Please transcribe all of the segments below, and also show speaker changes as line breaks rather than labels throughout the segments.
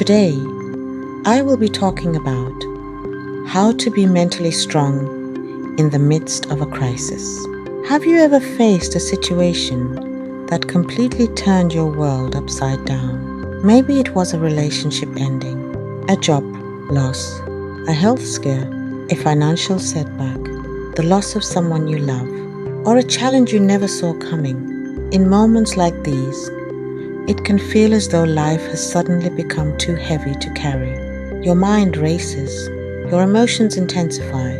Today, I will be talking about how to be mentally strong in the midst of a crisis. Have you ever faced a situation that completely turned your world upside down? Maybe it was a relationship ending, a job loss, a health scare, a financial setback, the loss of someone you love, or a challenge you never saw coming. In moments like these, it can feel as though life has suddenly become too heavy to carry. Your mind races, your emotions intensify,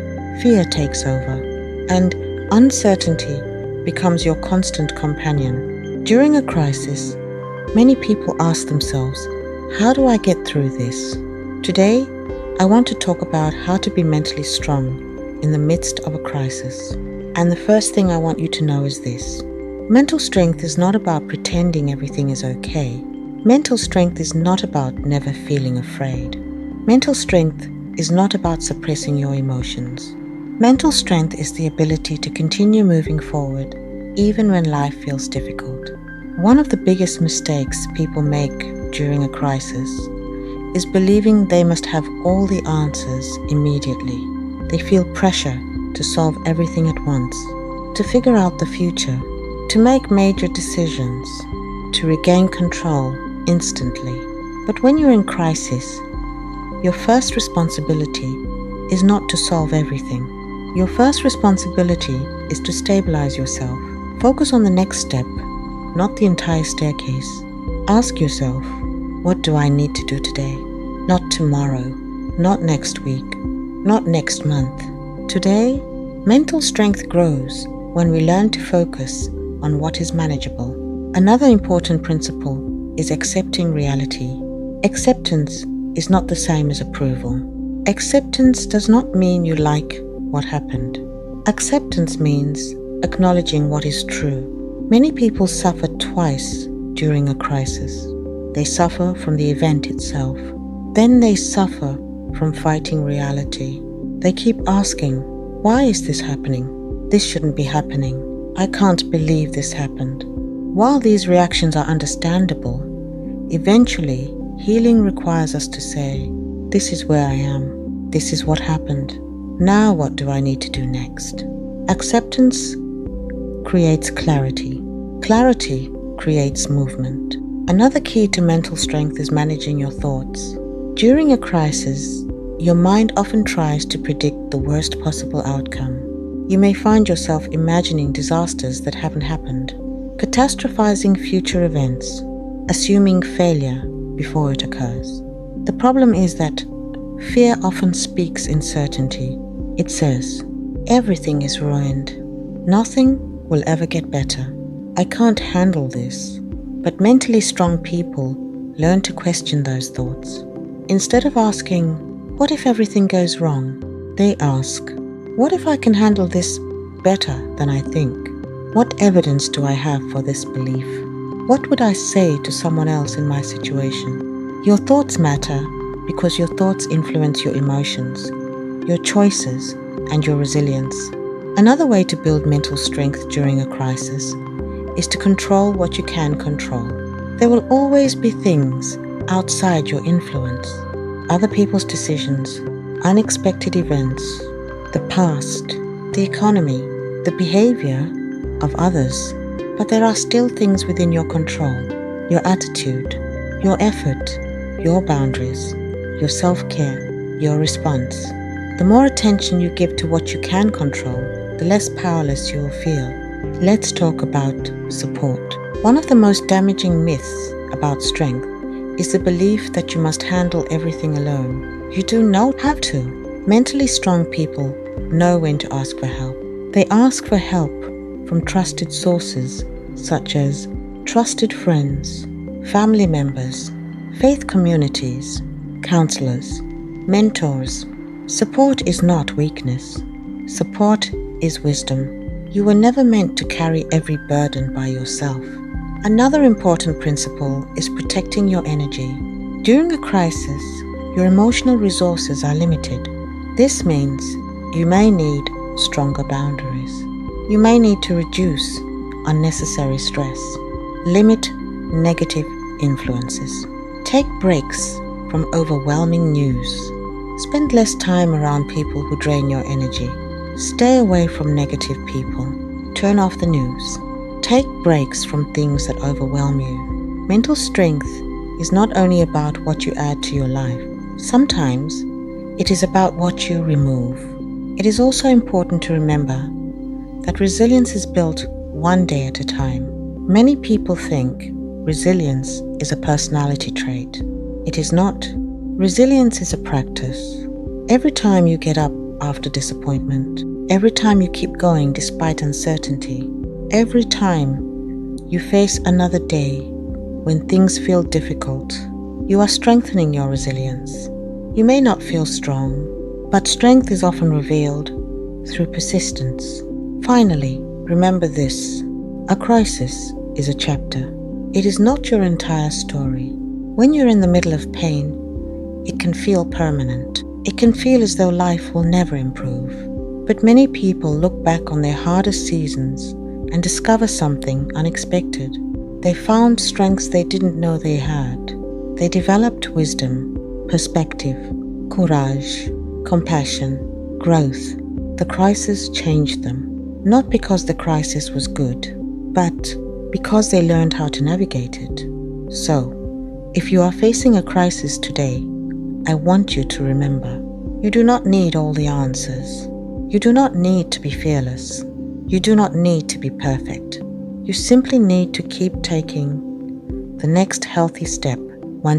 fear takes over, and uncertainty becomes your constant companion. During a crisis, many people ask themselves, how do I get through this? Today, I want to talk about how to be mentally strong in the midst of a crisis. And the first thing I want you to know is this. Mental strength is not about pretending everything is okay. Mental strength is not about never feeling afraid. Mental strength is not about suppressing your emotions. Mental strength is the ability to continue moving forward even when life feels difficult. One of the biggest mistakes people make during a crisis is believing they must have all the answers immediately. They feel pressure to solve everything at once, to figure out the future, to make major decisions, to regain control instantly. But when you're in crisis, your first responsibility is not to solve everything. Your first responsibility is to stabilize yourself. Focus on the next step, not the entire staircase. Ask yourself, what do I need to do today? Not tomorrow, not next week, not next month. Today, mental strength grows when we learn to focus on what is manageable. Another important principle is accepting reality. Acceptance is not the same as approval. Acceptance does not mean you like what happened. Acceptance means acknowledging what is true. Many people suffer twice during a crisis. They suffer from the event itself. Then they suffer from fighting reality. They keep asking, why is this happening? This shouldn't be happening. I can't believe this happened. While these reactions are understandable, eventually healing requires us to say, this is where I am. This is what happened. Now what do I need to do next? Acceptance creates clarity. Clarity creates movement. Another key to mental strength is managing your thoughts. During a crisis, your mind often tries to predict the worst possible outcome. You may find yourself imagining disasters that haven't happened, catastrophizing future events, assuming failure before it occurs. The problem is that fear often speaks in certainty. It says, everything is ruined. Nothing will ever get better. I can't handle this. But mentally strong people learn to question those thoughts. Instead of asking, what if everything goes wrong? They ask, what if I can handle this better than I think? What evidence do I have for this belief? What would I say to someone else in my situation? Your thoughts matter because your thoughts influence your emotions, your choices, and your resilience. Another way to build mental strength during a crisis is to control what you can control. There will always be things outside your influence, other people's decisions, unexpected events, the past, the economy, the behavior of others. But there are still things within your control, your attitude, your effort, your boundaries, your self-care, your response. The more attention you give to what you can control, the less powerless you will feel. Let's talk about support. One of the most damaging myths about strength is the belief that you must handle everything alone. You do not have to. Mentally strong people know when to ask for help. They ask for help from trusted sources such as trusted friends, family members, faith communities, counselors, mentors. Support is not weakness. Support is wisdom. You were never meant to carry every burden by yourself. Another important principle is protecting your energy. During a crisis, your emotional resources are limited. This means you may need stronger boundaries. You may need to reduce unnecessary stress, limit negative influences, take breaks from overwhelming news. Spend less time around people who drain your energy. Stay away from negative people. Turn off the news. Take breaks from things that overwhelm you. Mental strength is not only about what you add to your life. Sometimes it is about what you remove. It is also important to remember that resilience is built one day at a time. Many people think resilience is a personality trait. It is not. Resilience is a practice. Every time you get up after disappointment, every time you keep going despite uncertainty, every time you face another day when things feel difficult, you are strengthening your resilience. You may not feel strong, but strength is often revealed through persistence. Finally, remember this: a crisis is a chapter. It is not your entire story. When you're in the middle of pain, it can feel permanent. It can feel as though life will never improve. But many people look back on their hardest seasons and discover something unexpected. They found strengths they didn't know they had. They developed wisdom, perspective, courage, compassion, growth. The crisis changed them, not because the crisis was good, but because they learned how to navigate it. So, if you are facing a crisis today, I want you to remember, you do not need all the answers. You do not need to be fearless. You do not need to be perfect. You simply need to keep taking the next healthy step, one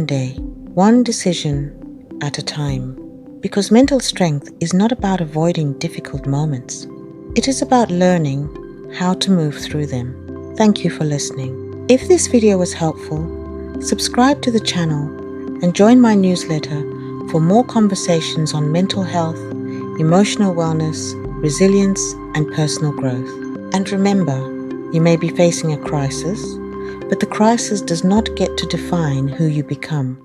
day, one decision at a time. Because mental strength is not about avoiding difficult moments. It is about learning how to move through them. Thank you for listening. If this video was helpful, subscribe to the channel and join my newsletter for more conversations on mental health, emotional wellness, resilience, and personal growth. And remember, you may be facing a crisis, but the crisis does not get to define who you become.